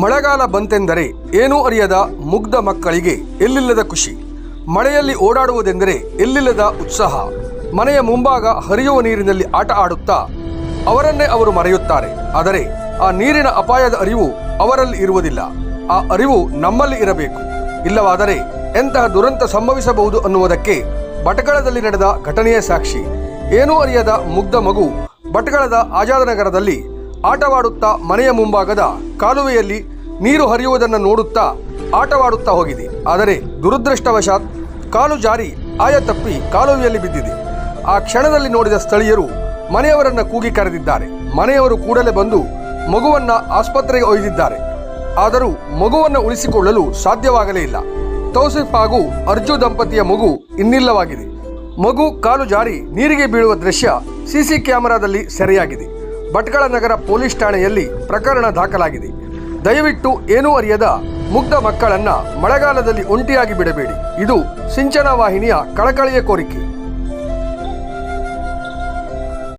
ಮಳೆಗಾಲ ಬಂತೆಂದರೆ ಏನೂ ಅರಿಯದ ಮುಗ್ಧ ಮಕ್ಕಳಿಗೆ ಎಲ್ಲಿಲ್ಲದ ಖುಷಿ. ಮಳೆಯಲ್ಲಿ ಓಡಾಡುವುದೆಂದರೆ ಎಲ್ಲಿಲ್ಲದ ಉತ್ಸಾಹ. ಮನೆಯ ಮುಂಭಾಗ ಹರಿಯುವ ನೀರಿನಲ್ಲಿ ಆಟ ಆಡುತ್ತಾ ಅವರನ್ನೇ ಅವರು ಮರೆಯುತ್ತಾರೆ. ಆದರೆ ಆ ನೀರಿನ ಅಪಾಯದ ಅರಿವು ಅವರಲ್ಲಿ ಇರುವುದಿಲ್ಲ. ಆ ಅರಿವು ನಮ್ಮಲ್ಲಿ ಇರಬೇಕು. ಇಲ್ಲವಾದರೆ ಎಂತಹ ದುರಂತ ಸಂಭವಿಸಬಹುದು ಅನ್ನುವುದಕ್ಕೆ ಭಟ್ಕಳದಲ್ಲಿ ನಡೆದ ಘಟನೆಯ ಸಾಕ್ಷಿ. ಏನೂ ಅರಿಯದ ಮುಗ್ಧ ಮಗು ಭಟ್ಕಳದ ಆಜಾದನಗರದಲ್ಲಿ ಆಟವಾಡುತ್ತಾ ಮನೆಯ ಮುಂಭಾಗದ ಕಾಲುವೆಯಲ್ಲಿ ನೀರು ಹರಿಯುವುದನ್ನು ನೋಡುತ್ತಾ ಆಟವಾಡುತ್ತಾ ಹೋಗಿದೆ. ಆದರೆ ದುರದೃಷ್ಟವಶಾತ್ ಕಾಲು ಜಾರಿ ಆಯ ತಪ್ಪಿ ಕಾಲುವೆಯಲ್ಲಿ ಬಿದ್ದಿದೆ. ಆ ಕ್ಷಣದಲ್ಲಿ ನೋಡಿದ ಸ್ಥಳೀಯರು ಮನೆಯವರನ್ನು ಕೂಗಿ ಕರೆದಿದ್ದಾರೆ. ಮನೆಯವರು ಕೂಡಲೇ ಬಂದು ಮಗುವನ್ನು ಆಸ್ಪತ್ರೆಗೆ ಒಯ್ದಿದ್ದಾರೆ. ಆದರೂ ಮಗುವನ್ನು ಉಳಿಸಿಕೊಳ್ಳಲು ಸಾಧ್ಯವಾಗಲೇ ಇಲ್ಲ. ತೌಸಿಫ್ ಹಾಗೂ ಅರ್ಜು ದಂಪತಿಯ ಮಗು ಇನ್ನಿಲ್ಲವಾಗಿದೆ. ಮಗು ಕಾಲು ಜಾರಿ ನೀರಿಗೆ ಬೀಳುವ ದೃಶ್ಯ ಸಿಸಿ ಕ್ಯಾಮೆರಾದಲ್ಲಿ ಸೆರೆಯಾಗಿದೆ. ಭಟ್ಕಳ ನಗರ ಪೊಲೀಸ್ ಠಾಣೆಯಲ್ಲಿ ಪ್ರಕರಣ ದಾಖಲಾಗಿದೆ. ದಯವಿಟ್ಟು ಏನೂ ಅರಿಯದ ಮುಗ್ಧ ಮಕ್ಕಳನ್ನು ಮಳೆಗಾಲದಲ್ಲಿ ಒಂಟಿಯಾಗಿ ಬಿಡಬೇಡಿ. ಇದು ಸಿಂಚನ ವಾಹಿನಿಯ ಕಳಕಳಿಯ ಕೋರಿಕೆ.